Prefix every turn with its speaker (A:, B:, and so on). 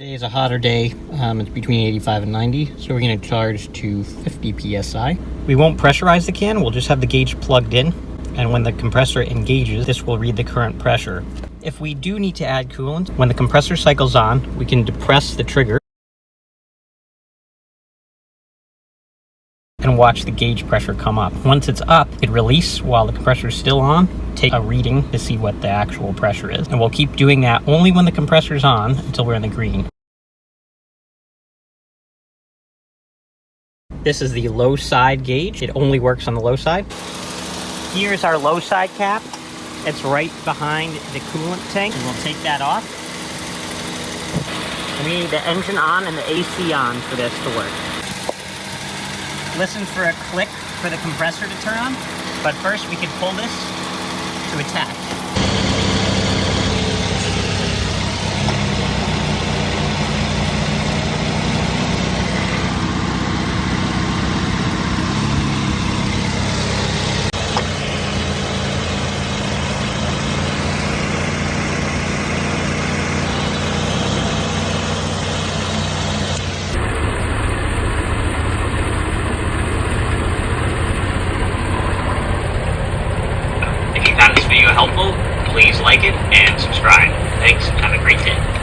A: Today is a hotter day. It's between 85 and 90, so we're going to charge to 50 psi. We won't pressurize the can, we'll just have the gauge plugged in, and when the compressor engages, this will read the current pressure. If we do need to add coolant, when the compressor cycles on, we can depress the trigger and watch the gauge pressure come up. Once it's up, it release while the compressor is still on, take a reading to see what the actual pressure is. And we'll keep doing that only when the compressor's on until we're in the green. This is the low side gauge. It only works on the low side. Here's our low side cap. It's right behind the coolant tank, and we'll take that off. And we need the engine on and the AC on for this to work. Listen for a click for the compressor to turn on, but first we can pull this to attach. If you found this video helpful, please like it and subscribe. Thanks, have a great day.